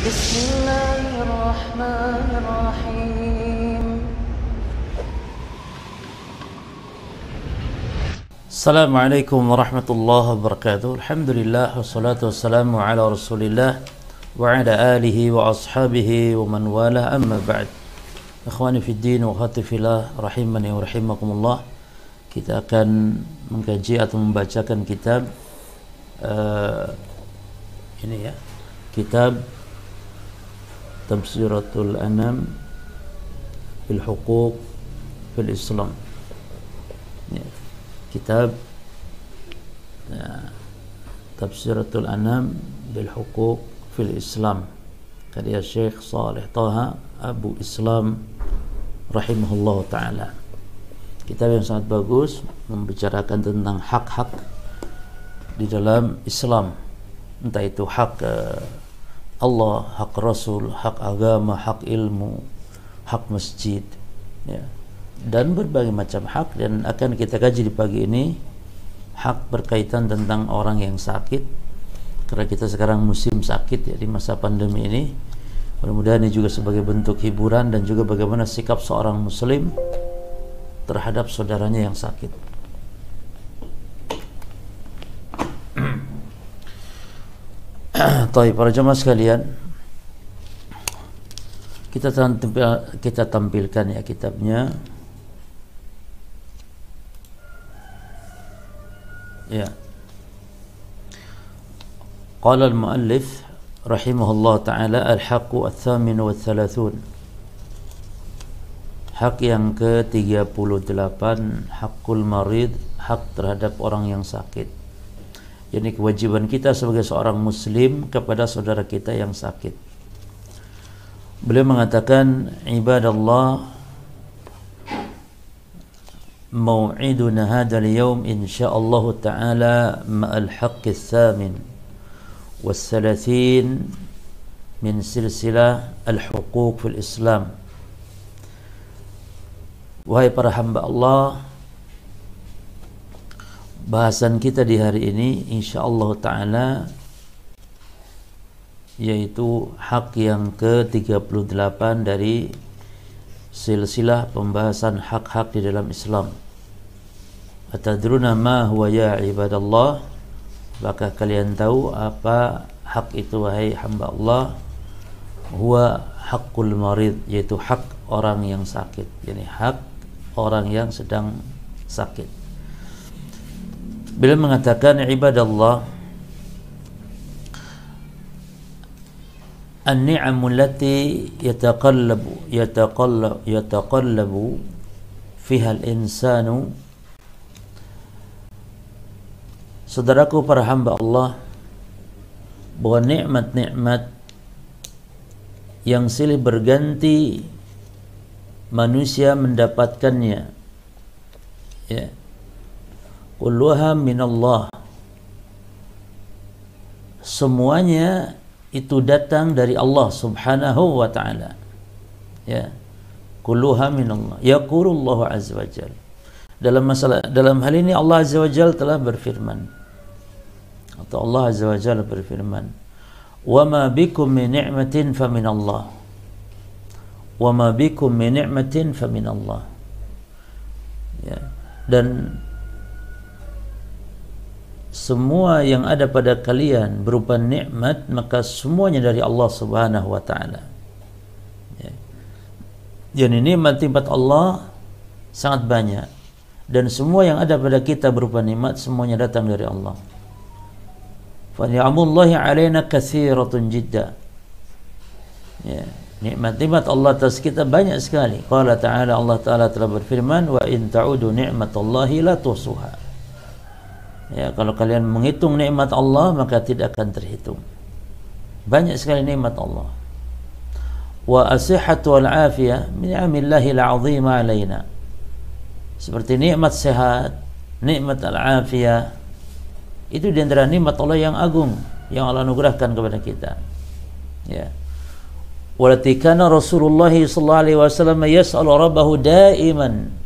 بسم الله الرحمن الرحيم. Assalamualaikum warahmatullahi wabarakatuh. Alhamdulillah wassalatu wassalamu ala Rasulillah wa ala alihi wa ashabihi wa man wala, amma ba'd. Ikhwani fid din wa akhwati fillah rahimani wa rahimakumullah. Kita akan mengkaji atau membacakan kitab kitab Tafsiratul Anam fil Huquq fil Islam. Kitab Tafsiratul Anam bil Huquq fil Islam karya Syekh Saleh Taha Abu Islam rahimahullah ta'ala. Kitab yang sangat bagus, membicarakan tentang hak-hak di dalam Islam, entah itu hak Allah, hak Rasul, hak agama, hak ilmu, hak masjid, ya, dan berbagai macam hak. Dan akan kita kaji di pagi ini hak berkaitan tentang orang yang sakit, karena kita sekarang musim sakit ya, di masa pandemi ini. Mudah-mudahan ini juga sebagai bentuk hiburan dan juga bagaimana sikap seorang muslim terhadap saudaranya yang sakit. Baik, para jemaah sekalian, kita tampilkan ya kitabnya. Ya. Qala al-muallif rahimahullah ta'ala al-haqqu ats-tsamin wa ats-tsalathun. Hak yang ke-38, hakul marid, hak terhadap orang yang sakit. Jadi kewajiban kita sebagai seorang muslim kepada saudara kita yang sakit. Beliau mengatakan, ibadallah, mau'iduna hadzal yawm insyaallah ta'ala ma'al haqqi ats-tsamin was-salathin min silsilah al-huquq fil Islam. Wahai para hamba Allah, bahasan kita di hari ini insyaallah ta'ala yaitu hak yang ke-38 dari silsilah pembahasan hak-hak di dalam Islam. Atadruna ma huwa ya ibadallah? Apakah kalian tahu apa hak itu wahai hamba Allah? Huwa haqqul marid, yaitu hak orang yang sakit. Jadi hak orang yang sedang sakit. Beliau mengatakan, ibadallah, an-ni'amu allati yataqallabu fiha al-insanu. Saudaraku para hamba Allah, bahwa nikmat-nikmat yang silih berganti manusia mendapatkannya, ya, kulluha minallah, semuanya itu datang dari Allah subhanahu wa ta'ala, ya, kulluha minallah. Yaqulullahu azza wa jalla, dalam hal ini Allah azza wa jalla telah berfirman, atau Allah azza wa jalla berfirman, wa ma bikum min ni'matin fa minallah, wa ma bikum min ni'matin fa minallah, ya, dan semua yang ada pada kalian berupa nikmat, maka semuanya dari Allah subhanahu wa ta'ala, ya. Jadi nikmat-nikmat Allah sangat banyak, dan semua yang ada pada kita berupa nikmat semuanya datang dari Allah. Fa ni'amullahi alaina katsiratun jidda, ya, nikmat-nikmat Allah atas kita banyak sekali. Qala ta'ala, Allah ta'ala telah berfirman, wa in ta'udu ni'matallahi la tuhsuha. Ya, kalau kalian menghitung nikmat Allah maka tidak akan terhitung. Banyak sekali nikmat Allah. Wa as-sihhatu wal afiyah min ni'amillahi al-'azima 'alaina. Seperti nikmat sehat, nikmat al-afiyah, itu di antara nikmat Allah yang agung yang Allah anugerahkan kepada kita. Ya. Walati kana Rasulullah sallallahu alaihi wasallam yas'alu rabbahu daiman,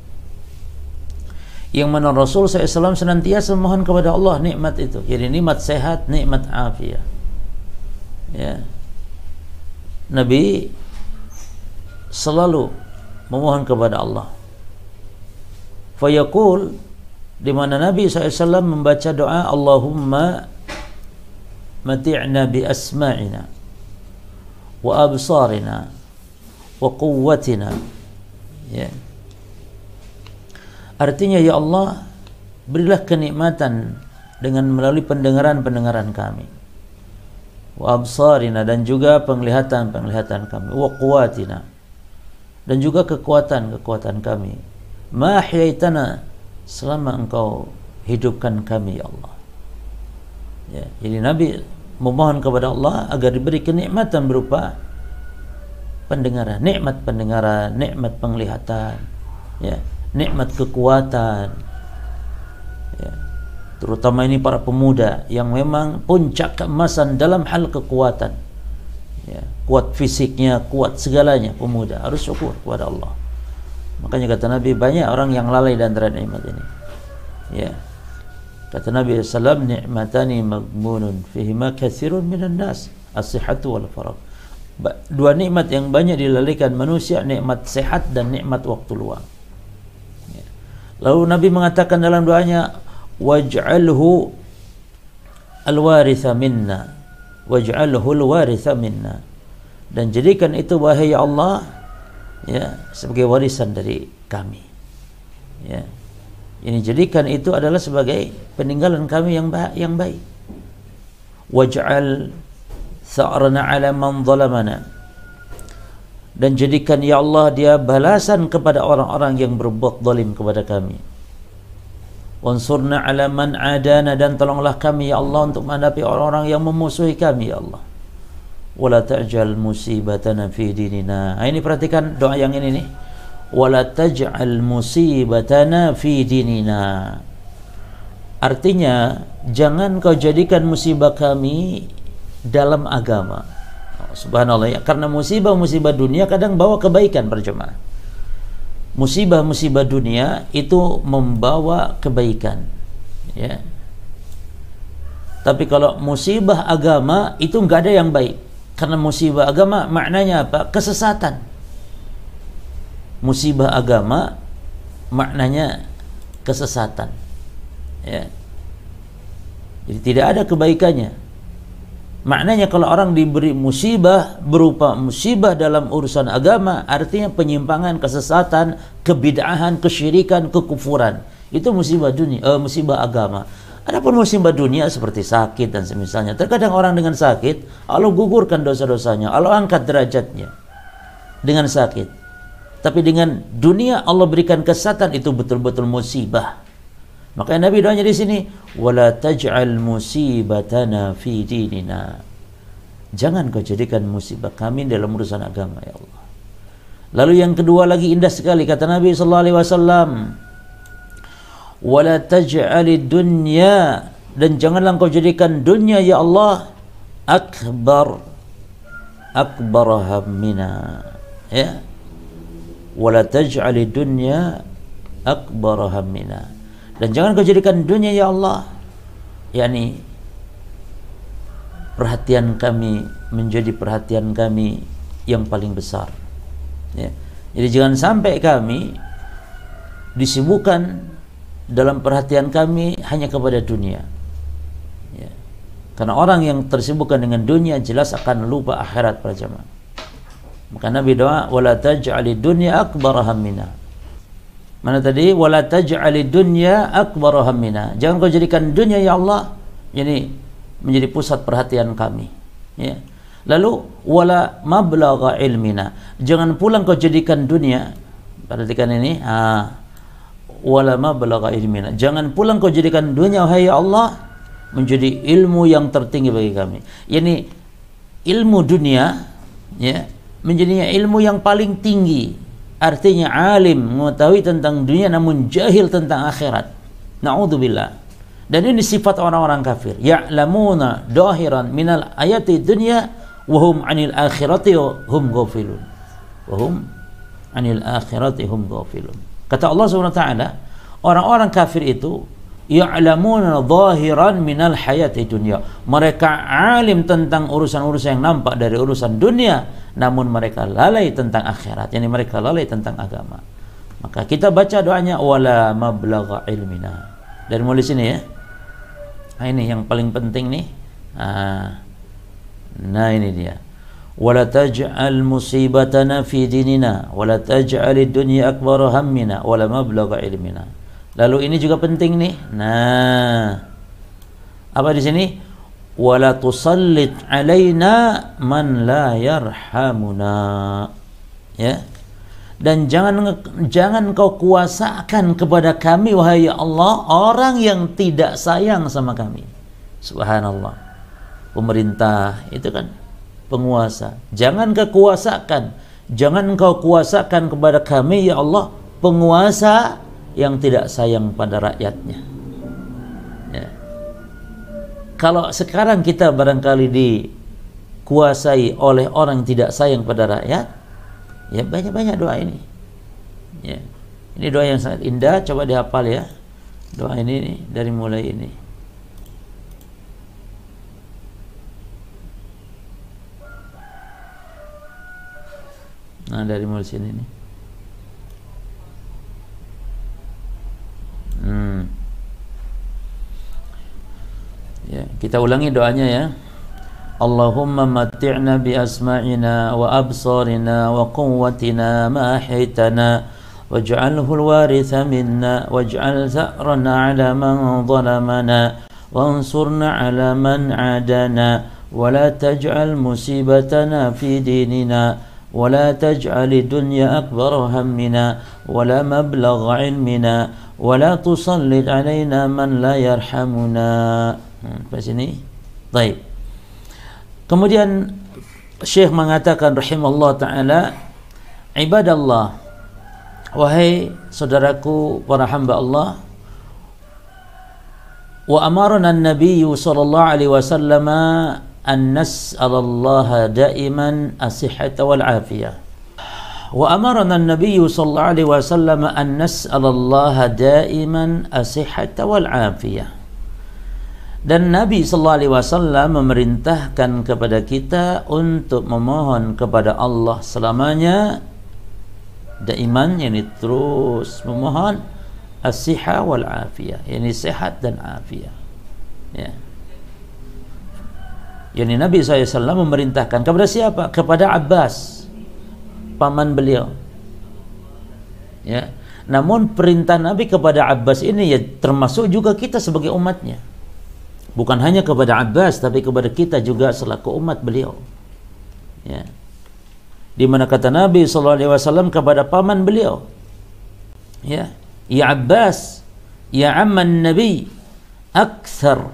yang mana Rasul SAW senantiasa memohon kepada Allah nikmat itu. Jadi nikmat sehat, nikmat afiat. Ya. Nabi selalu memohon kepada Allah. Fayaqul, di mana Nabi SAW membaca doa, Allahumma mati'na bi asma'ina wa absarina wa quwwatina. Ya. Artinya, ya Allah, berilah kenikmatan dengan melalui pendengaran-pendengaran kami, wa absarina, dan juga penglihatan-penglihatan kami, wa quwwatina, dan juga kekuatan-kekuatan kami, ma ahyaitana, selama engkau hidupkan kami, ya Allah. Ya, jadi Nabi memohon kepada Allah agar diberi kenikmatan berupa pendengaran, nikmat pendengaran, nikmat penglihatan, ya, nikmat kekuatan, ya. Terutama ini para pemuda yang memang puncak keemasan dalam hal kekuatan, ya, kuat fisiknya, kuat segalanya. Pemuda harus syukur kepada Allah. Makanya kata Nabi, banyak orang yang lalai dan antara nikmat ini. Ya, kata Nabi SAW, ni'matani maghmunun fihima katsirun minan nas, as-sihhatu wal faragh. Dua nikmat yang banyak dilalaikan manusia, nikmat sehat dan nikmat waktu luang. Ya. Lalu Nabi mengatakan dalam doanya, waj'alhu al-waritha minna, waj'alhu al-waritha minna, dan jadikan itu wahai Allah, ya, sebagai warisan dari kami. Ya, ini jadikan itu adalah sebagai peninggalan kami yang baik. Waj'al tha'rana 'ala man zalamana, dan jadikan ya Allah dia balasan kepada orang-orang yang berbuat zalim kepada kami. Wansurna 'ala man 'adana, dan tolonglah kami ya Allah untuk menghadapi orang-orang yang memusuhi kami ya Allah. Wala ta'jal musibatana fi dinina. Nah, ini perhatikan doa yang ini nih. Wala taj'al musibatana fi dinina. Artinya, jangan kau jadikan musibah kami dalam agama. Oh, subhanallah ya, karena musibah-musibah dunia kadang bawa kebaikan berjemaah. Musibah-musibah dunia itu membawa kebaikan, ya. Tapi kalau musibah agama itu nggak ada yang baik. Karena musibah agama maknanya apa? Kesesatan. Musibah agama maknanya kesesatan, ya. Jadi tidak ada kebaikannya. Maknanya kalau orang diberi musibah berupa musibah dalam urusan agama, artinya penyimpangan, kesesatan, kebid'ahan, kesyirikan, kekufuran. Itu musibah dunia, musibah agama. Adapun musibah dunia seperti sakit dan semisalnya, terkadang orang dengan sakit Allah gugurkan dosa-dosanya, Allah angkat derajatnya dengan sakit. Tapi dengan dunia Allah berikan kesehatan, itu betul-betul musibah. Makanya Nabi doanya di sini, wala taj'al musibatana fi dinina. Jangan kau jadikan musibah kami dalam urusan agama ya Allah. Lalu yang kedua lagi indah sekali kata Nabi sallallahu alaihi wasallam, wala taj'alid dunya, dan janganlah kau jadikan dunia ya Allah akbar hammina, ya. Wala taj'alid dunya akbar hammina, dan jangan kau jadikan dunia ya Allah, yakni perhatian kami menjadi perhatian kami yang paling besar, ya. Jadi jangan sampai kami disibukkan dalam perhatian kami hanya kepada dunia, ya. Karena orang yang tersibukkan dengan dunia jelas akan lupa akhirat para jemaah. Maka Nabi doa, wala taj'alid dunya akbar hammina. Mana tadi? Wala taj'alid dunya akbar hammina. Jangan kau jadikan dunia ya Allah ini menjadi pusat perhatian kami, ya. Lalu wala mablagha ilmina. Jangan pula kau jadikan dunia, perhatikan ini, wala mablagha ilmina. Jangan pula kau jadikan dunia wahai Allah menjadi ilmu yang tertinggi bagi kami. Yani ilmu dunia, ya, menjadinya ilmu yang paling tinggi. Artinya alim, mengetahui tentang dunia namun jahil tentang akhirat. Na'udzubillah. Dan ini sifat orang-orang kafir. Ya'lamuna dahiran minal ayati dunya wa hum 'anil akhirati hum ghafilun. Wa hum 'anil akhirati hum ghafilun. Kata Allah Subhanahu wa taala, orang-orang kafir itu ya'lamuna zahiran minal hayati dunya. Mereka alim tentang urusan-urusan yang nampak dari urusan dunia, namun mereka lalai tentang akhirat, yakni mereka lalai tentang agama. Maka kita baca doanya wala mablagha ilmina. Dari mulai sini ya. Nah, ini yang paling penting nih. Nah ini dia. Wala taj'al musibatana fi dinina wala taj'al ad-dunya akbar hammina wala mablagha ilmina. Lalu ini juga penting nih. Nah, apa di sini? Wala tusallit alaina man la yarhamuna. Ya. Dan jangan kau kuasakan kepada kami wahai Allah orang yang tidak sayang sama kami. Subhanallah. Pemerintah itu kan penguasa. Jangan kau kuasakan, jangan kau kuasakan kepada kami ya Allah penguasa yang tidak sayang pada rakyatnya. Ya. Kalau sekarang kita barangkali dikuasai oleh orang yang tidak sayang pada rakyat, ya banyak-banyak doa ini. Ya. Ini doa yang sangat indah, coba dihafal ya. Doa ini nih, dari mulai ini. Nah, dari mulai sini nih. Ya, kita ulangi doanya ya. Allahumma matti'na bi asma'ina wa absarina wa quwwatina ma ahaytana waj'alhu al-waritha minna waj'al tha'rana 'ala man zalamana wansurna 'ala man 'adana wa la taj'al musibatana fi dinina wa la taj'al ad-dunya akbar hammina wa la mablagha 'ilmina wa la tusallit 'alaina man la yarhamuna. Sampai sini. Baik. Kemudian Syekh mengatakan rahimahullah ta'ala, ibadallah, wahai saudaraku para hamba Allah, wa amarana an-nabiyyu sallallahu alaihi wasallam an nas'alallaha da'iman as-sihhata wal afiyah. Wa amarana an-nabiyyu sallallahu alaihi wasallam an nas'alallaha da'iman as-sihhata wal afiyah. Dan Nabi sallallahu alaihi wasallam memerintahkan kepada kita untuk memohon kepada Allah selamanya daiman, yakni terus memohon as-sihha wal afiyah, yakni sehat dan afiyah. Ya. Yani Nabi SAW memerintahkan kepada siapa? Kepada Abbas, paman beliau. Ya. Namun perintah Nabi kepada Abbas ini ya termasuk juga kita sebagai umatnya. Bukan hanya kepada Abbas, tapi kepada kita juga selaku umat beliau. Ya. Di mana kata Nabi SAW kepada paman beliau, ya Abbas, ya amman Nabi, akthar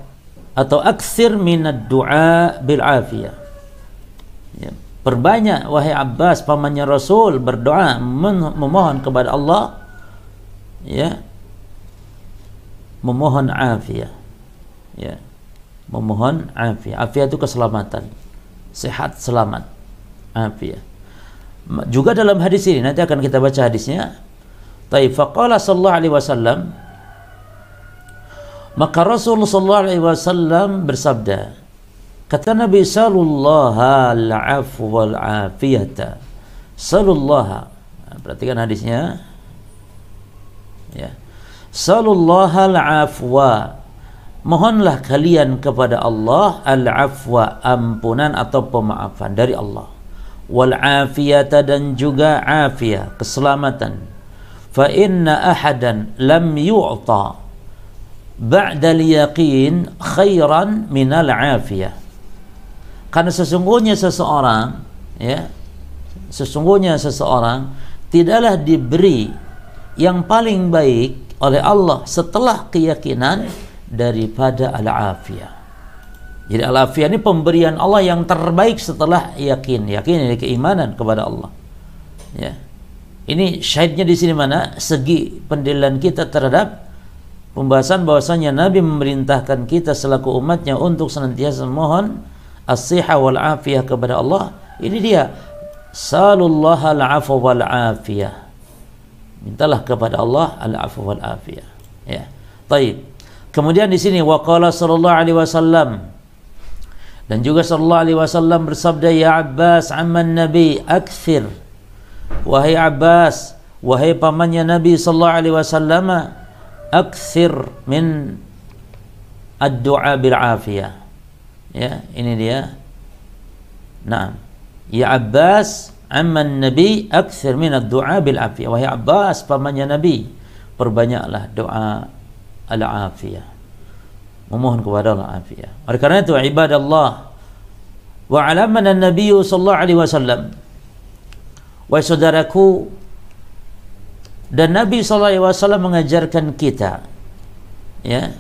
atau akthir minad du'a bil afiyah. Ya. Perbanyak wahai Abbas, pamannya Rasul, berdoa memohon kepada Allah, ya, memohon afiyah. Ya. Memohon afiyah. Afiyah itu keselamatan, sehat, selamat, afiyah. Juga dalam hadis ini, nanti akan kita baca hadisnya. Taib faqala sallallahu alaihi wasallam, maka Rasul sallallahu alaihi wasallam bersabda, kata Nabi, salullaha al-'afwa wal 'afiyata. Salullaha, perhatikan hadisnya. Ya. Salullaha al-'afwa, mohonlah kalian kepada Allah al-'afwa, ampunan atau pemaafan dari Allah, wal 'afiyata, dan juga afiyah, keselamatan. Fa inna ahadan lam yu'ta ba'da al-yaqin khairan minal 'afiyah. Karena sesungguhnya seseorang, ya, sesungguhnya seseorang tidaklah diberi yang paling baik oleh Allah setelah keyakinan daripada al-afiyah. Jadi al-afiyah ini pemberian Allah yang terbaik setelah yakin ini keimanan kepada Allah. Ya. Ini syahidnya di sini mana? Segi pendalilan kita terhadap pembahasan bahwasanya Nabi memerintahkan kita selaku umatnya untuk senantiasa memohon as-sihha wal afiyah kepada Allah. Ini dia, salullaha al-'afwa wal afiyah. Mintalah kepada Allah al-'afwa wal afiyah. Ya. Baik. Kemudian di sini waqala sallallahu alaihi wasallam, dan juga sallallahu alaihi wasallam bersabda, ya Abbas amman Nabi akthir, wahai Abbas, wahai pamannya Nabi sallallahu alaihi wasallam, akthir min ad-du'a bil afiyah. Ya, ini dia. Nah, ya Abbas amman Nabi akthir min ad-du'a bil afiyah. Wahai Abbas pamannya Nabi, perbanyaklah doa al-afiyah, memohon kepada Allah afiyah. Oleh karena itu ibadallah, wa alamana Nabi sallallahu alaihi wasallam, wahai saudaraku, dan Nabi sallallahu alaihi wasallam mengajarkan kita, ya,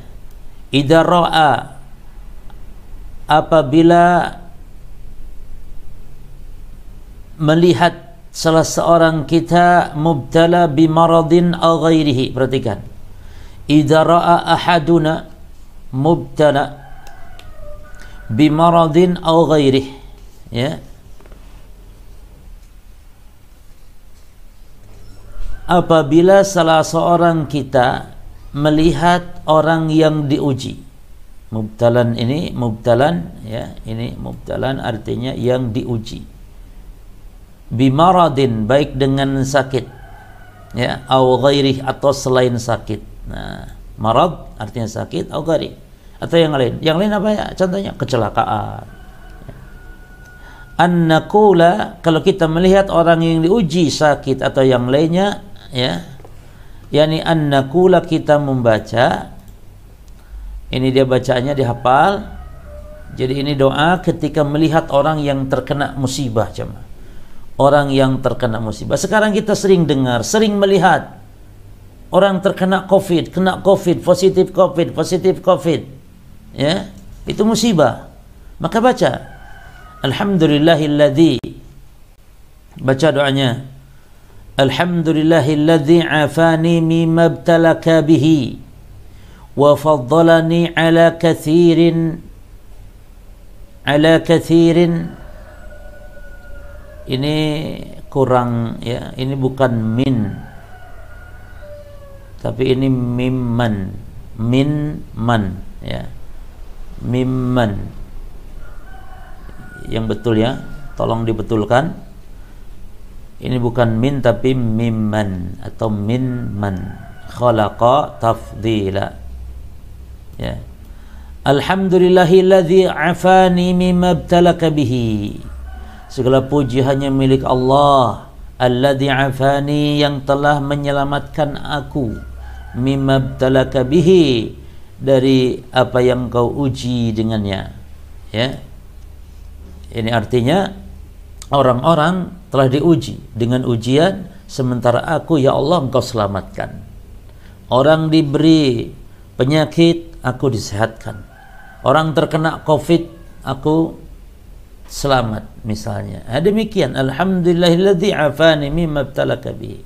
idza ra'a, apabila melihat salah seorang kita mubtala bimaradin aw ghairihi, perhatikan, idza ra'a ahaduna mubtala bimaradin aw ghairihi, ya, apabila salah seorang kita melihat orang yang diuji. Mubtalan ini mubtalan, ya, ini mubtalan artinya yang diuji. Bimaradin, baik dengan sakit, ya, au ghairih, atau selain sakit. Nah, marad artinya sakit, au ghairih atau yang lain. Yang lain apa ya? Contohnya kecelakaan. An-naqula, kalau kita melihat orang yang diuji sakit atau yang lainnya, ya, yakni an-naqula, kita membaca. Ini dia bacaannya dihafal. Jadi ini doa ketika melihat orang yang terkena musibah, jemaah. Orang yang terkena musibah. Sekarang kita sering dengar, sering melihat orang terkena COVID, kena COVID, positif COVID, positif COVID. Ya, itu musibah. Maka baca Alhamdulillahilladzi, baca doanya, Alhamdulillahilladzi afani mimma ibtalaka bihi wa faddalani ala kathirin ini kurang, ya, ini bukan min tapi ini mimman, minman, ya, mimman yang betul, ya, tolong dibetulkan, ini bukan min tapi mimman atau minman, khalaqa tafdila, ya. Alhamdulillahilladzi afani mimma ibtalaka bihi, segala puji hanya milik Allah, alladzi afani, yang telah menyelamatkan aku, mimma ibtalaka bihi, dari apa yang kau uji dengannya, ya. Ini artinya orang-orang telah diuji dengan ujian, sementara aku, ya Allah, engkau selamatkan. Orang diberi penyakit, aku disehatkan. Orang terkena COVID, aku selamat, misalnya. Demikian, alhamdulillahilladzi afani mimma ibtalaka bihi.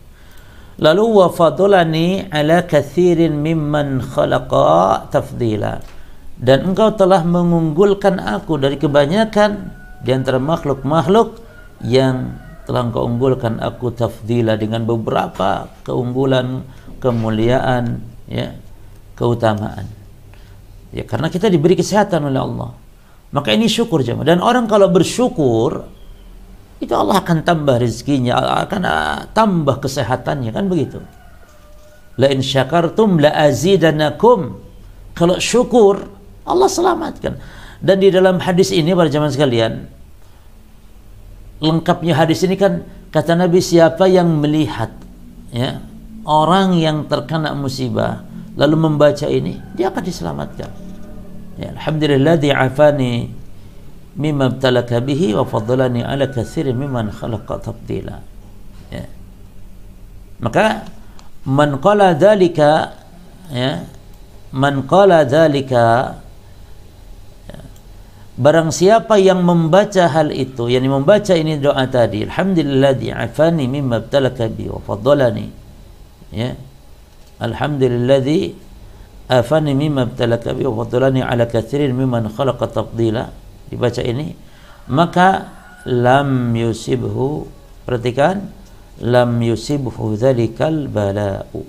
Lalu wa fadlani ala katsirin mimman khalaqa tafdila, dan engkau telah mengunggulkan aku dari kebanyakan di antara makhluk-makhluk yang telah engkau unggulkan aku tafdila, dengan beberapa keunggulan, kemuliaan, ya, keutamaan. Ya, karena kita diberi kesehatan oleh Allah. Maka ini syukur, jemaah. Dan orang kalau bersyukur, itu Allah akan tambah rezekinya, akan tambah kesehatannya, kan begitu. La in syakartum la azidanakum. Kalau syukur, Allah selamatkan. Dan di dalam hadis ini, para jemaah sekalian, lengkapnya hadis ini kan, kata Nabi, siapa yang melihat, ya, orang yang terkena musibah lalu membaca ini, dia akan diselamatkan. Ya, alhamdulilladzi afani mimma ibtalaka bihi wa faddalani ala katsirin mimman khalaqa tafdila. Ya. Maka man qala dzalika, ya, man qala dzalika, ya, barang siapa yang membaca hal itu, yakni membaca ini doa tadi, alhamdulilladzi afani mimma ibtalaka bihi wa faddalani, ya, alhamdulilladzi afani mimma ibtalaka bihi wa faddalani ala katsirin mimman khalaqa tafdila, dibaca ini, maka lam yusibhu, perhatikan, lam yusibhu dzalikal bala'u,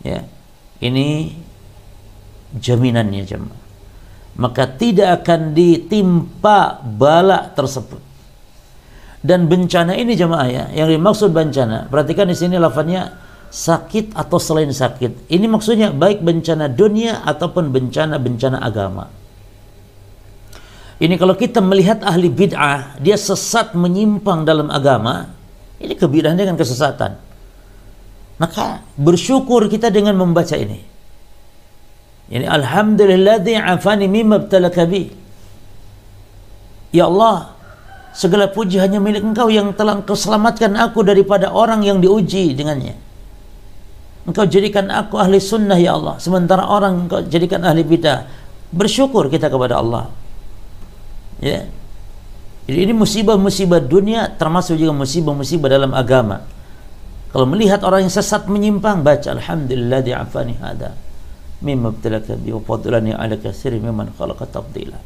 ya, ini jaminannya jemaah. Maka tidak akan ditimpa bala tersebut. Dan bencana ini jemaah ya, yang dimaksud bencana, perhatikan di sini lafaznya sakit atau selain sakit. Ini maksudnya baik bencana dunia ataupun bencana agama. Ini kalau kita melihat ahli bid'ah, dia sesat menyimpang dalam agama, ini kebid'ahan dengan kesesatan. Maka bersyukur kita dengan membaca ini. Yani alhamdulilladzi afani mimma ibtalaka bi. Ya Allah, segala puji hanya milik Engkau yang telah Engkau selamatkan aku daripada orang yang diuji dengannya. Engkau jadikan aku ahli sunnah ya Allah, sementara orang Engkau jadikan ahli bidah. Bersyukur kita kepada Allah. Ya. Jadi ini musibah-musibah dunia termasuk juga musibah-musibah dalam agama. Kalau melihat orang yang sesat menyimpang, baca alhamdulilladzi afani hada mimma ibtalaka bi wa fadlani ala katsirin mimman khalaqa tafdila.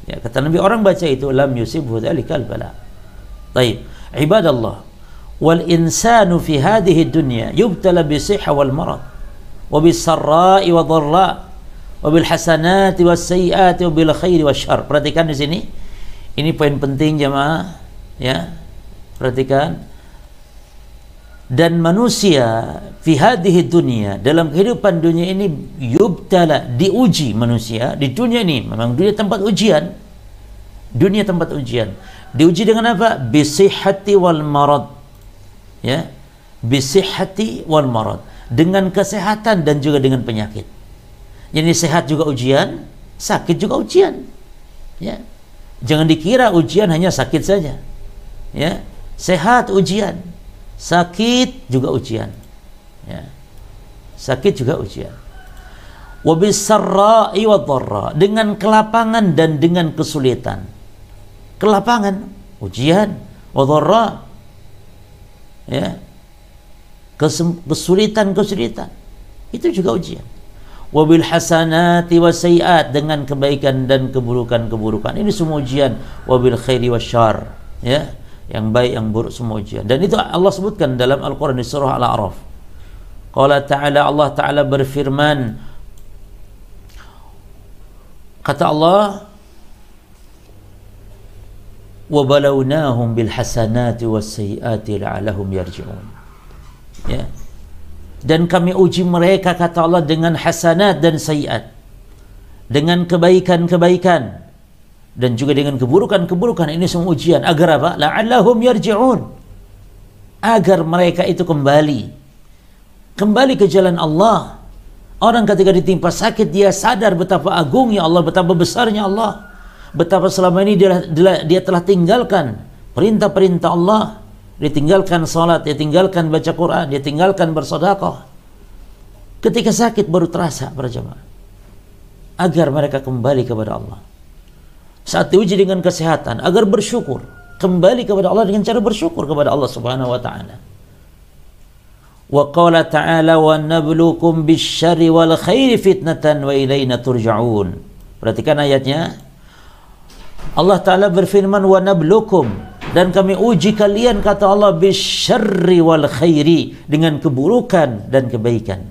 Ya, kata Nabi, orang baca itu lam yusibhu dzalikal bala. Baik, ibadallah, wal insanu fi hadhihi dunya yubtala bi sihha wal marad wa bis sarra'i wa dharra wa bil hasanati was sayyiati wa bil khairi wasyarr. Perhatikan di sini. Ini poin penting jemaah, ya. Perhatikan. Dan manusia fi hadhihi dunya, dalam kehidupan dunia ini, yubtala, diuji manusia di dunia ini. Memang dunia tempat ujian. Dunia tempat ujian. Diuji dengan apa? Bisihhati wal marad. Ya. Bisihhati wal marad. Dengan kesehatan dan juga dengan penyakit. Jadi sehat juga ujian, sakit juga ujian. Ya. Jangan dikira ujian hanya sakit saja. Ya. Sehat ujian, sakit juga ujian. Ya. Sakit juga ujian. Wa bis-sarra'i wad-dharra, dengan kelapangan dan dengan kesulitan. Kelapangan ujian, wadharra, ya. Kesulitan itu juga ujian. Wa bil hasanati wasayyiat, dengan kebaikan dan keburukan. Ini semua ujian. Wa bil khairi wasyarr, ya. Yang baik yang buruk semua ujian. Dan itu Allah sebutkan dalam Al-Qur'an di surah Al-A'raf. Qala ta'ala, Allah Ta'ala berfirman, kata Allah, wa balawnahum bil hasanati was sayyiati la'allahum yarji'un. Ya. Dan kami uji mereka, kata Allah, dengan hasanat dan sayyiat, dengan kebaikan-kebaikan dan juga dengan keburukan-keburukan. Ini semua ujian agar apa? La'allahum yarji'un, agar mereka itu kembali ke jalan Allah. Orang ketika ditimpa sakit, dia sadar betapa agungnya Allah, betapa besarnya Allah, betapa selama ini dia telah tinggalkan perintah-perintah Allah. Dia tinggalkan salat, dia tinggalkan baca Quran, dia tinggalkan bersedekah. Ketika sakit baru terasa para jemaah. Agar mereka kembali kepada Allah. Saat diuji dengan kesehatan, agar bersyukur, kembali kepada Allah dengan cara bersyukur kepada Allah Subhanahu wa taala. Wa qala ta'ala wa nabluukum bisyarri wal khairi fitnatan wa ilaina turja'un. Perhatikan ayatnya. Allah Ta'ala berfirman, wa nabluukum, dan kami uji kalian, kata Allah, bisyarri wal khairi, dengan keburukan dan kebaikan.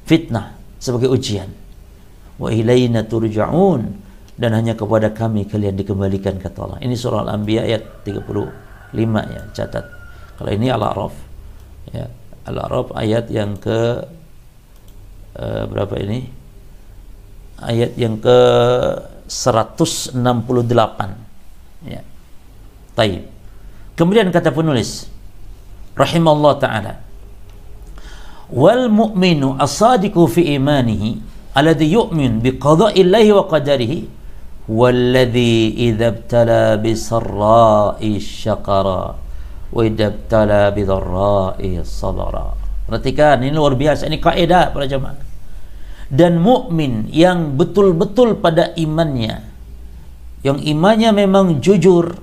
Fitnah sebagai ujian. Wa ilaina turja'un, dan hanya kepada kami kalian dikembalikan, kata Allah. Ini surah Al-Anbiya ayat 35 ya, catat. Kalau ini Al-A'raf ya, Al-A'raf ayat yang ke berapa ini? Ayat yang ke 168 ya. Taib. Kemudian kata penulis rahimallahu taala, wal mu'minu as-sadiqu fi imanihi alladhi yu'min bi qada'illahi wa qadarihi walladhi idza ibtala bi sarra'i syakara wa idza ibtala bi dharra'i sabara. Perhatikan, ini luar biasa, ini kaidah para jemaah. Dan mukmin yang betul-betul pada imannya, yang imannya memang jujur,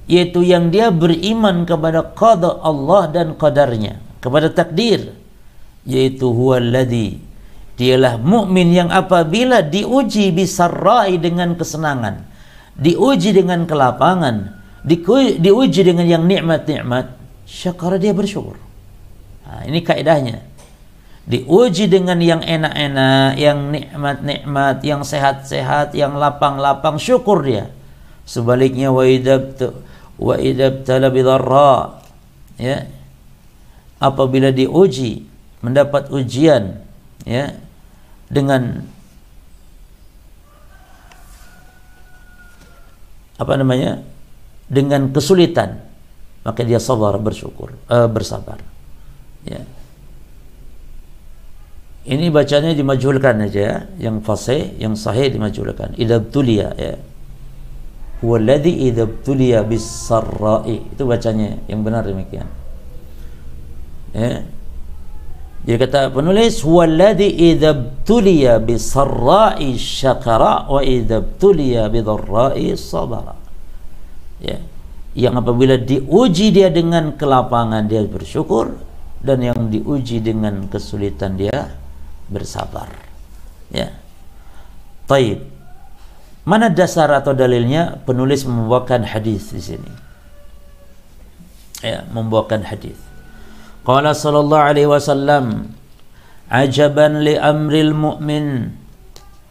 yaitu yang dia beriman kepada qada Allah dan qadarnya, kepada takdir, yaitu huwallazi, dialah mukmin yang apabila diuji bisarrai, dengan kesenangan, diuji dengan kelapangan, diuji dengan yang nikmat-nikmat, syakara, dia bersyukur. Nah, ini kaidahnya. diuji dengan yang enak-enak, yang nikmat-nikmat, yang sehat-sehat, yang lapang-lapang, syukur dia. Sebaliknya wa idabtala bidarra, ya, apabila diuji, mendapat ujian, ya, dengan dengan kesulitan, maka dia sabar, bersabar, ya. Ini bacanya dimajhulkan aja, ya. Yang fasih, yang sahih dimajhulkan. Idabtuliya, ya. Huwaladzi idabtuliya bis-sarra'i. Itu bacanya yang benar demikian. Ya. Jadi kata penulis, huwaladzi idabtuliya bis-sarra'i syakara wa idabtuliya bidharra'i sabara. Ya. Yang apabila diuji dia dengan kelapangan dia bersyukur, dan yang diuji dengan kesulitan dia bersabar. Ya. Taib. Mana dasar atau dalilnya? Penulis membawakan hadis di sini. Ya, membawakan hadis. Qala sallallahu alaihi wasallam, "Ajaban li amril mu'min,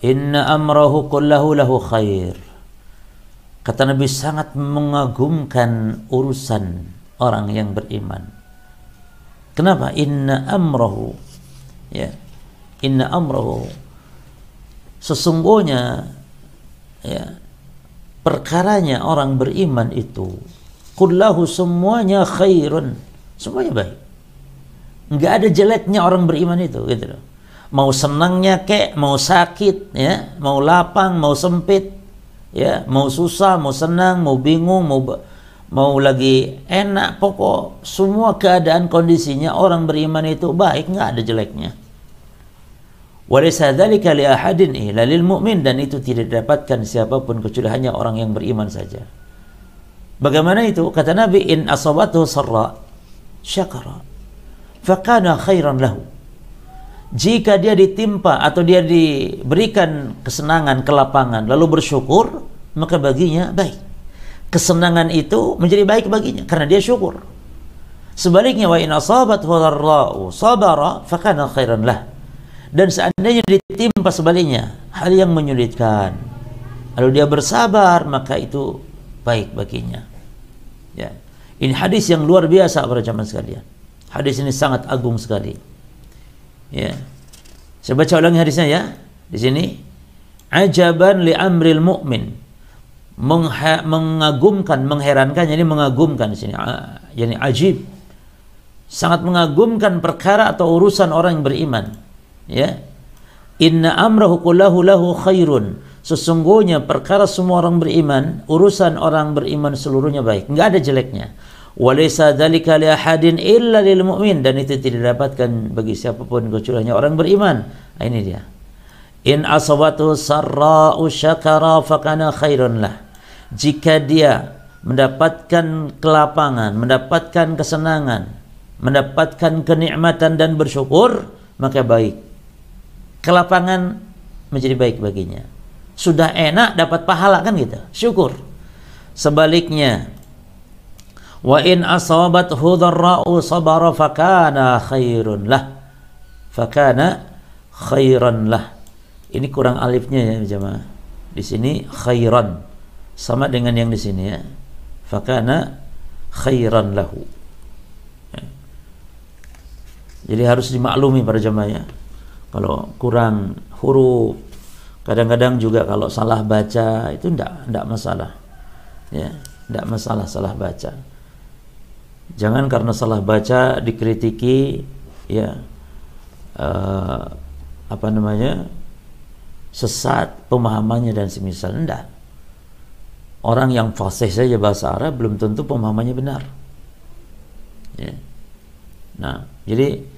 inna amrahu kullahu lahu khair." Kata Nabi, sangat mengagumkan urusan orang yang beriman. Kenapa? Inna amrahu, ya. Inna amrahu, sesungguhnya, ya, perkaranya orang beriman itu kullahu, semuanya khairun, semuanya baik. Enggak ada jeleknya orang beriman itu, gitu loh. Mau senangnya kek, mau sakit, ya, mau lapang, mau sempit, ya, mau susah, mau senang, mau bingung, mau lagi enak, pokok semua keadaan kondisinya orang beriman itu baik, enggak ada jeleknya. Walaysa dzalika li ahadin illa lil mu'min, dan itu tidak didapatkan siapapun kecuali hanya orang yang beriman saja. Bagaimana itu? Kata Nabi, in asabathu sarra syakara fakana khairan lahu. Jika dia ditimpa atau dia diberikan kesenangan, kelapangan, lalu bersyukur, maka baginya baik. Kesenangan itu menjadi baik baginya karena dia syukur. Sebaliknya, wa in asabathu dharra'u sabara fakana khairan lah. Dan seandainya ditimpa sebaliknya, hal yang menyulitkan, lalu dia bersabar, maka itu baik baginya. Ya. Ini hadis yang luar biasa para jamaah sekalian. Hadis ini sangat agung sekali. Ya. Saya baca ulangi hadisnya, ya. Di sini, ajaban li amril mu'min, mengagumkan, mengherankan, jadi mengagumkan di sini. Yani ajib. Sangat mengagumkan perkara atau urusan orang yang beriman. Ya, inna amrahu kullahu lahu khairun, sesungguhnya perkara semua orang beriman, urusan orang beriman seluruhnya baik, enggak ada jeleknya. Walaysa dzalika li ahadin illa lil mu'min, dan itu tidak didapatkan bagi siapapun kecuali hanya orang beriman. Nah, ini dia. In asabatu sarra'u syakara fakana khairun lah. Jika dia mendapatkan kelapangan, mendapatkan kesenangan, mendapatkan kenikmatan dan bersyukur, maka baik. Kelapangan menjadi baik baginya. Sudah enak dapat pahala, kan gitu. Syukur. Sebaliknya, wa in asabathu dharra'u sabara fakana khairun lah. Fakana khairan lah. Ini kurang alifnya, ya jemaah. Di sini khairan sama dengan yang di sini, ya. Fakana khairan lahu. Jadi harus dimaklumi para jemaah, ya. Kalau kurang huruf, kadang-kadang juga kalau salah baca itu enggak masalah. Ya, enggak masalah salah baca. Jangan karena salah baca dikritiki, ya, sesat pemahamannya dan semisal. Enggak. Orang yang fasih saja bahasa Arab belum tentu pemahamannya benar. Ya. Nah, jadi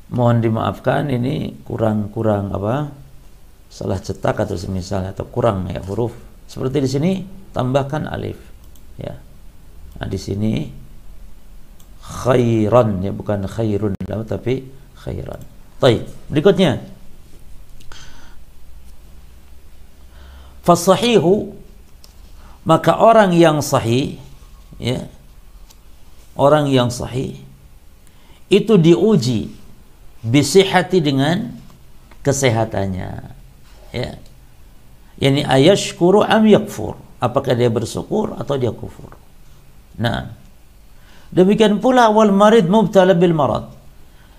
mohon dimaafkan, ini kurang salah cetak atau semisal, atau kurang, ya, huruf. Seperti di sini tambahkan alif, ya. Nah, di sini khairan, ya, bukan khairun tapi khairan. Baik, berikutnya fasahihu, maka orang yang sahih, ya, orang yang sahih itu diuji bisihhati dengan kesehatannya. Ya. Yani ayashkuru am yakfur. Apakah dia bersyukur atau dia kufur. Nah, demikian pula wal marid mubtala bil marad.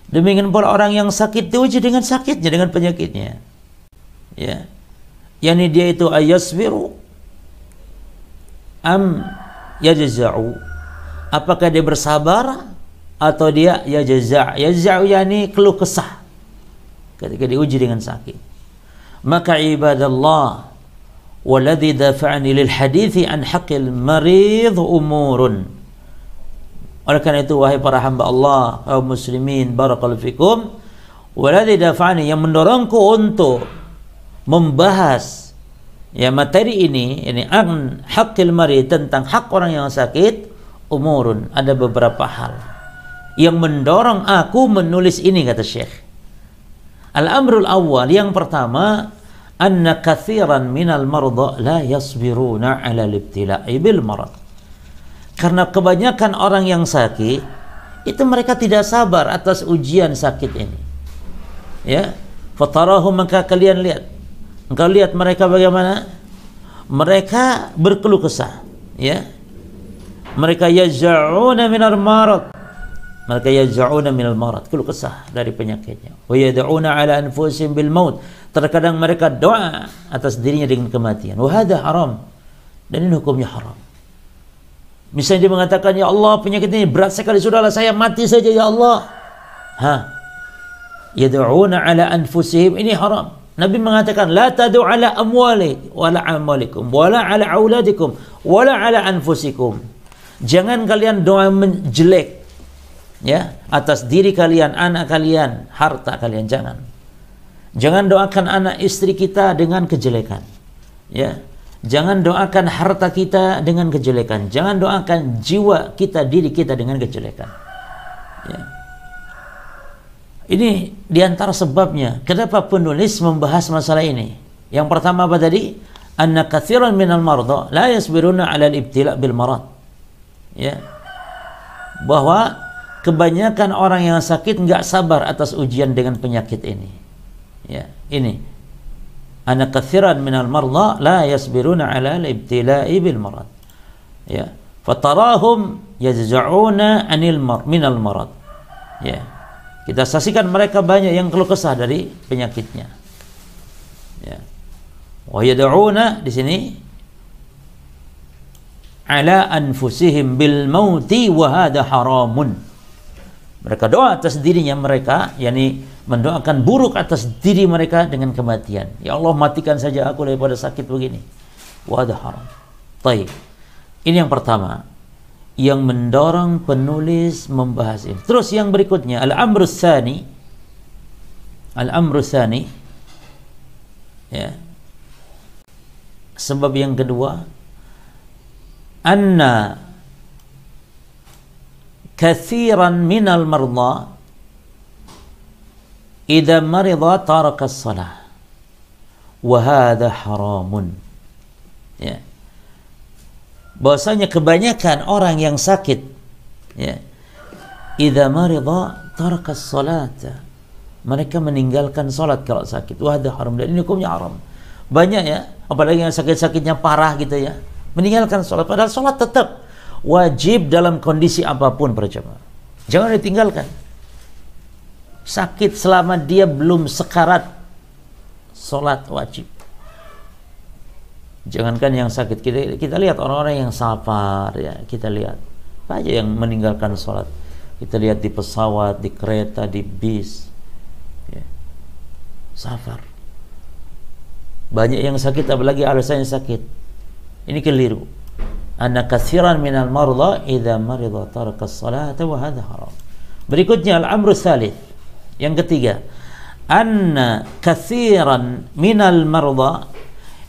Demikian pula orang yang sakit diuji dengan sakitnya, dengan penyakitnya. Ya. Yani dia itu ayasbiru am yajza'u. Apakah dia bersabar atau dia yajza'. Yajza'u yani keluh kesah ketika diuji dengan sakit. Maka ibadallah walladzi dafa'ani lil hadithi an haqqil marid umurun. Oleh karena itu wahai para hamba Allah, kaum muslimin, barakallahu fikum, walladzi dafa'ani, yang mendorongku untuk membahas ya materi ini an haqqil marid, tentang hak orang yang sakit, umurun, ada beberapa hal yang mendorong aku menulis ini, kata Syekh. Al-amrul awwal, yang pertama, anna katsiran minal marda la yasbiruna 'ala al-ibtila'i bil marad. Karena kebanyakan orang yang sakit itu mereka tidak sabar atas ujian sakit ini. Ya, fatarahum, maka kalian lihat. Engkau lihat mereka bagaimana? Mereka berkeluh kesah, ya. Mereka yaj'una minal marad. Mereka yaj'una minal marad, keluh kesah dari penyakitnya. Wa yad'una 'ala anfusihim bil maut. Terkadang mereka doa atas dirinya dengan kematian. Wa hadha haram. Dan ini hukumnya haram. Misalnya dia mengatakan, ya Allah, penyakit ini berat sekali, sudahlah saya mati saja ya Allah. Yad'una 'ala anfusihim, ini haram. Nabi mengatakan, la tad'u 'ala amwalik wala amwalikum wala 'ala auladikum wala 'ala anfusikum. Jangan kalian doa menjelek, ya, atas diri kalian, anak kalian, harta kalian, jangan. Jangan doakan anak istri kita dengan kejelekan, ya. Jangan doakan harta kita dengan kejelekan. Jangan doakan jiwa kita, diri kita dengan kejelekan, ya. Ini diantara sebabnya kenapa penulis membahas masalah ini. Yang pertama apa tadi? Anna katsiran minal marda la yasbiruna 'ala al-ibtila' bil marad. Ya. Bahwa kebanyakan orang yang sakit enggak sabar atas ujian dengan penyakit ini. Ya, ini. Anna katsiran minal marda la yasbiruna 'ala al-ibtila'i bil marad. Ya. Fatarahum yajza'una 'anil minal marad. Ya. Kita saksikan mereka banyak yang keluh kesah dari penyakitnya. Ya. Wa yad'una di sini ala anfusihim bil mauti wa hadha haramun. Mereka doa atas dirinya mereka, yakni mendoakan buruk atas diri mereka dengan kematian. Ya Allah, matikan saja aku daripada sakit begini. Wa hadha haram. Baik. Ini yang pertama yang mendorong penulis membahas ini. Terus yang berikutnya, al-amru tsani. Al-amru tsani, ya. Sebab yang kedua, anna katsiran minal marda idza marida taraka as-salah wa hadha haramun. Ya. Bahwasanya kebanyakan orang yang sakit, ya, idza marida taraka as-salata, mereka meninggalkan salat kalau sakit. Wa hadha haram, dan ini hukumnya haram. Banyak, ya, apalagi yang sakit-sakitnya parah gitu, ya, meninggalkan salat, padahal salat tetap wajib dalam kondisi apapun para jemaah. Jangan ditinggalkan. Sakit selama dia belum sekarat, salat wajib. Jangankan yang sakit, kita lihat orang-orang yang safar, ya, kita lihat banyak yang meninggalkan sholat. Kita lihat di pesawat, di kereta, di bis, ya, safar. Banyak yang sakit, apalagi alasannya sakit. Ini keliru. Anna katsiran minal marda idza marida taraka as-salata wa hadha haram. Berikutnya al-amru tsalits, yang ketiga, anna katsiran minal marda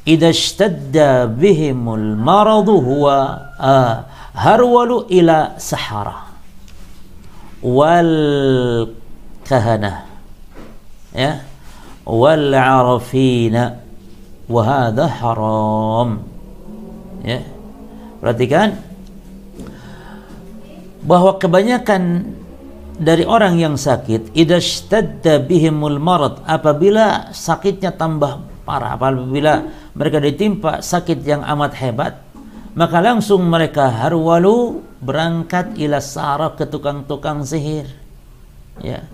idza ishtadda bihimul maradu huwa harwalu ila sahara wal kahana, ya, wal arafina wa hadha haram. Ya, perhatikan bahwa kebanyakan dari orang yang sakit, idza ishtadda bihimul marad, apabila sakitnya tambah parah, apabila mereka ditimpa sakit yang amat hebat, maka langsung mereka harwalu, berangkat ila sahara, ke tukang-tukang sihir, ya,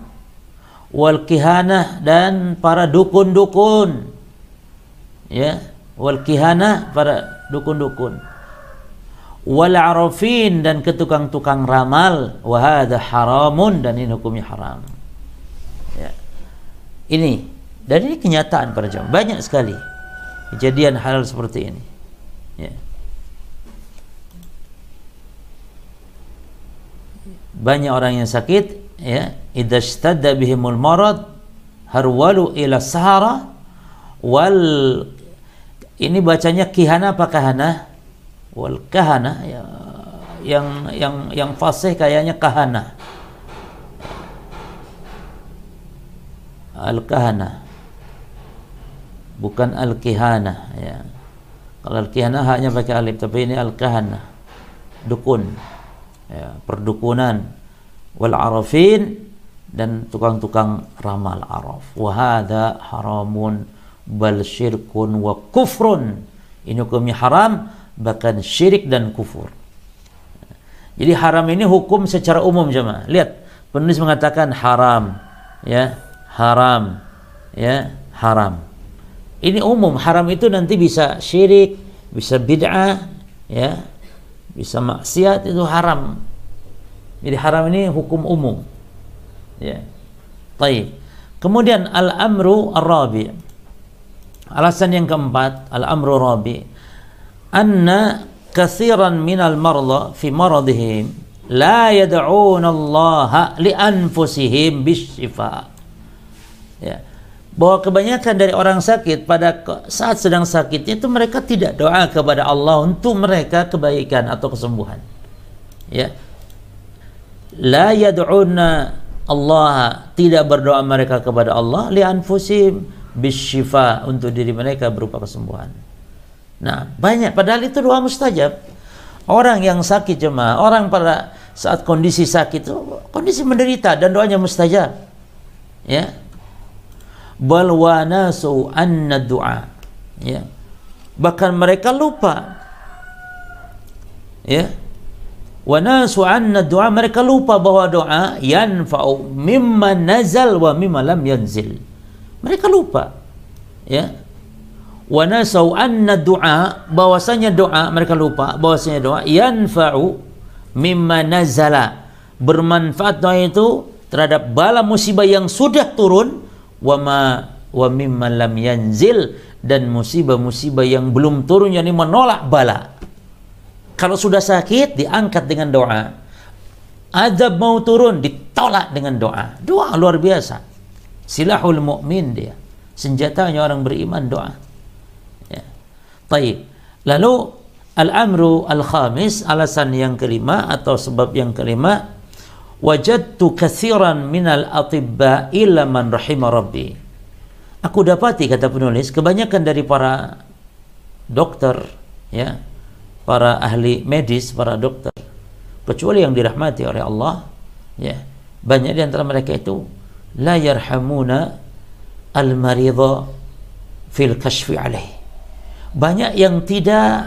wal kihanah, dan para dukun-dukun, ya, wal kihanah, para dukun-dukun, wal arafin, dan ke tukang-tukang ramal, wa hadza haramun, dan ini hukumnya haram, ya. Ini, dan ini kenyataan para jamaah, banyak sekali kejadian hal seperti ini, ya. Banyak orang yang sakit, ya, idza ishtadda bihimul marad harwalu ila sahara wal, ini bacanya kihana apa kahana? Wal kahana, ya, yang fasih kayaknya kahana, al kahana, bukan al kihana, ya. Kalau al kihana hanya pakai alif, tapi ini al kahana, dukun, ya, perdukunan, wal arafin, dan tukang-tukang ramal araf. Wa hadza haramun bal syirkun wa kufrun, ini hukumnya haram, bahkan syirik dan kufur. Jadi haram ini hukum secara umum jemaah. Lihat, penulis mengatakan haram, ya, haram, ya, haram. Ini umum, haram itu nanti bisa syirik, bisa bid'ah, ya, bisa maksiat, itu haram. Jadi haram ini hukum umum, ya. Baik. Kemudian al-amru ar-rabi', alasan yang keempat, al-amru rabi', anna katsiran minal marda fi maradihim la yad'una Allah li anfusihim bisyifa, ya. Bahwa kebanyakan dari orang sakit pada saat sedang sakitnya itu mereka tidak doa kepada Allah untuk mereka kebaikan atau kesembuhan, ya. La yad'una Allah, tidak berdoa mereka kepada Allah, li anfusihim bisyifa, untuk diri mereka berupa kesembuhan. Nah, banyak, padahal itu doa mustajab. Orang yang sakit jemaah, orang pada saat kondisi sakit itu kondisi menderita dan doanya mustajab, ya. Bal wa nasu anna du'a, ya. Bahkan mereka lupa, ya. Wa nasu anna du'a, mereka lupa bahwa doa yanfa'u mimma nazal wa mimma lam yanzil. Mereka lupa, ya. Wa nasu anna du'a, bahwasanya doa, mereka lupa bahwasanya doa yanfa'u mimma nazala, bermanfaat doa itu terhadap bala musibah yang sudah turun, wa mimma lam yanzil, dan musibah-musibah yang belum turun, yakni menolak bala. Kalau sudah sakit diangkat dengan doa, azab mau turun ditolak dengan doa. Doa luar biasa, silahul mu'min, dia senjatanya orang beriman, doa, ya. Baik. Lalu al-amru al-khamis, alasan yang kelima atau sebab yang kelima, wajadtu katsiran minal atibba illa man rahima rabbi. Aku dapati, kata penulis, kebanyakan dari para dokter, ya, para ahli medis, para dokter, kecuali yang dirahmati oleh Allah, ya, banyak di antara mereka itu la yarhamuna al-maridha fil kashfi alaih. Banyak yang tidak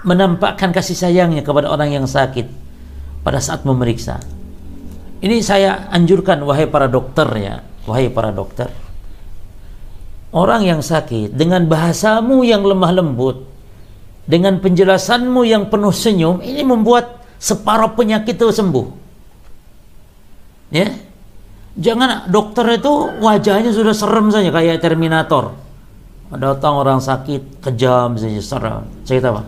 menampakkan kasih sayangnya kepada orang yang sakit pada saat memeriksa. Ini saya anjurkan, wahai para dokter, ya, wahai para dokter, orang yang sakit, dengan bahasamu yang lemah lembut, dengan penjelasanmu yang penuh senyum, ini membuat separuh penyakit itu sembuh, ya. Jangan dokter itu wajahnya sudah serem saja kayak Terminator, datang orang sakit kejam saja, serem, saya tahu,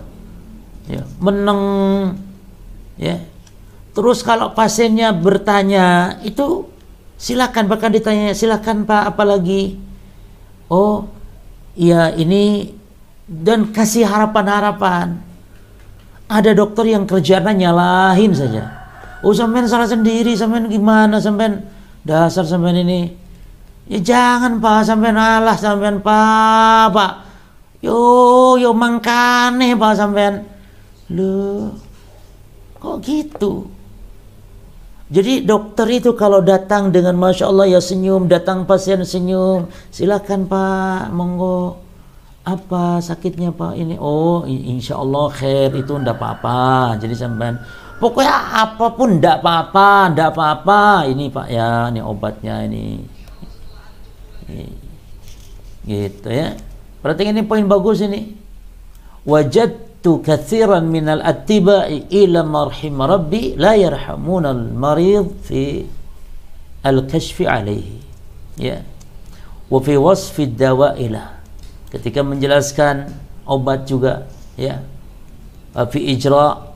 ya, meneng, ya. Terus kalau pasiennya bertanya, itu silakan, bahkan ditanya, silakan Pak, apalagi, oh ya ini, dan kasih harapan-harapan. Ada dokter yang kerjanya nyalahin saja. Oh, sampean salah sendiri, sampean gimana, sampean dasar sampean ini. Ya jangan Pak, sampean alah, sampean Pak. Yo mangkane Pak sampean. Loh, kok gitu? Jadi dokter itu kalau datang dengan Masya Allah ya senyum, datang pasien senyum, silakan Pak, monggo, apa sakitnya Pak ini? Oh insya Allah khair, itu ndak apa-apa. Jadi sampean pokoknya apapun ndak apa-apa, ini Pak ya, ini obatnya ini. Gitu ya. Berarti ini poin bagus ini. Wajadtu katsiran minal attiba'i ila marhim rabbi la yarhamuna al-marid fi al-kashfi alaihi. Ya. Wa fi wasfi ad-dawa'ilah. Ketika menjelaskan obat juga, ya. Fi ijra'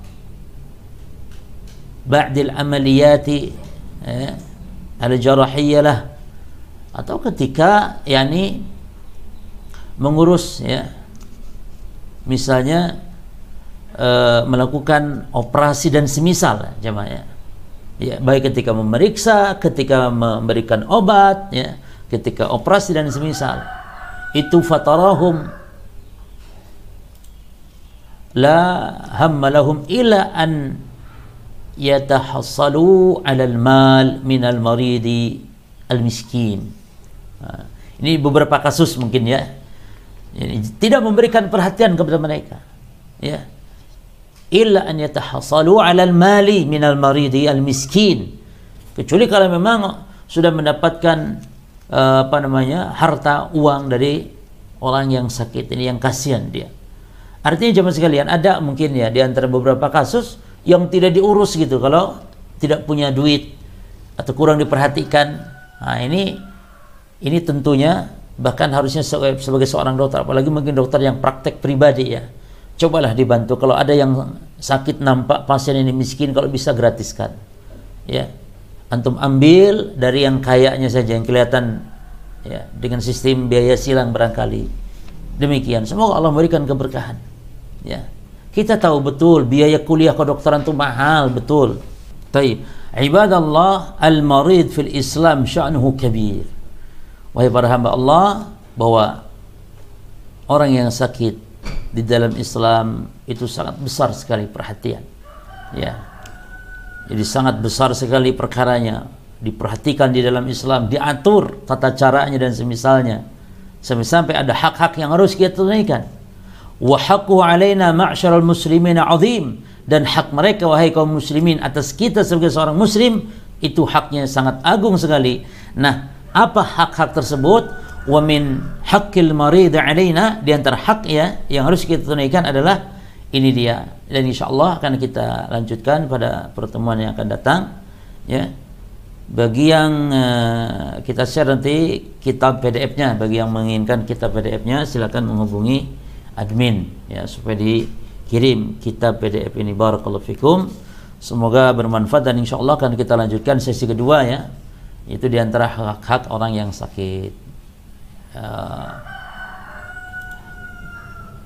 ba'dil amaliyati al-jarahiyah lah, atau ketika yakni mengurus, ya, misalnya melakukan operasi dan semisal, jemaah, ya, baik ketika memeriksa, ketika memberikan obat, ya, ketika operasi dan semisal, itu fatarahum la hamma lahum ila an yatahassalu 'alal mal minal maridi al-miskin. Ini beberapa kasus mungkin, ya. Tidak memberikan perhatian kepada mereka, ya. Illa an yatahassalu 'alal mali minal maridi al-miskin. Kecuali kalau memang sudah mendapatkan harta uang dari orang yang sakit ini, yang kasihan dia. Artinya jemaah sekalian, ada mungkin, ya, di antara beberapa kasus yang tidak diurus gitu kalau tidak punya duit atau kurang diperhatikan. Nah, ini tentunya bahkan harusnya sebagai seorang dokter, apalagi mungkin dokter yang praktek pribadi, ya, cobalah dibantu. Kalau ada yang sakit, nampak pasien ini miskin, kalau bisa gratiskan, ya, antum ambil dari yang kayanya saja, yang kelihatan, ya, dengan sistem biaya silang barangkali. Demikian, semoga Allah memberikan keberkahan, ya. Kita tahu betul biaya kuliah kedokteran itu mahal, betul. Taib. Ibadallah, al-marid fil Islam sya'nuhu kabir. Wahai para hamba Allah, bahwa orang yang sakit di dalam Islam itu sangat besar sekali perhatian, ya. Jadi sangat besar sekali perkaranya, diperhatikan di dalam Islam, diatur tata caranya dan semisalnya, sampai ada hak-hak yang harus kita tunaikan. Wa haqqu alaina ma'syaral muslimin 'azim, dan hak mereka wahai kaum muslimin atas kita sebagai seorang muslim itu haknya sangat agung sekali. Nah, apa hak-hak tersebut? Wa min haqqil marid 'alaina, di antara hak, ya, yang harus kita tunaikan adalah ini dia, dan insyaallah akan kita lanjutkan pada pertemuan yang akan datang, ya. Bagi yang kita share nanti kitab PDF-nya, bagi yang menginginkan kitab PDF-nya silakan menghubungi admin, ya, supaya dikirim kitab PDF ini. Barakallahu fikum, semoga bermanfaat, dan insyaallah akan kita lanjutkan sesi kedua, ya, itu diantara hak-hak orang yang sakit.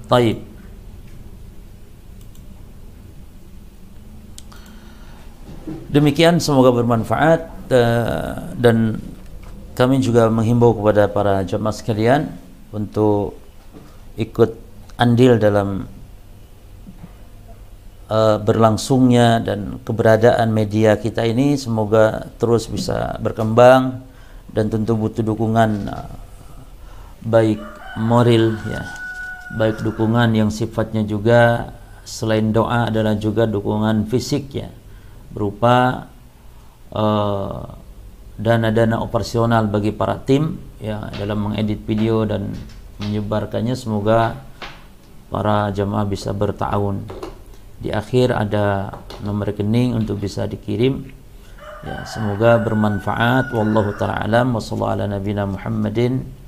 Taib. Demikian, semoga bermanfaat, dan kami juga menghimbau kepada para jemaah sekalian untuk ikut andil dalam berlangsungnya dan keberadaan media kita ini. Semoga terus bisa berkembang, dan tentu butuh dukungan baik moral, ya, baik dukungan yang sifatnya juga selain doa adalah juga dukungan fisik, ya, berupa dana-dana operasional bagi para tim, ya, dalam mengedit video dan menyebarkannya. Semoga para jamaah bisa berta'awun. Di akhir ada nomor rekening untuk bisa dikirim, ya, semoga bermanfaat. Wallahu ta'ala alam, wa sallallahu ala nabiyina Muhammadin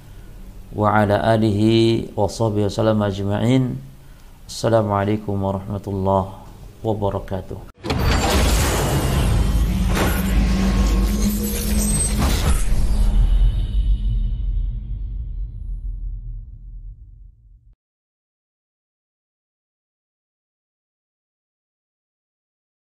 wa ala alihi wa sahbihi wasallam ajma'in. Assalamualaikum warahmatullahi wabarakatuh.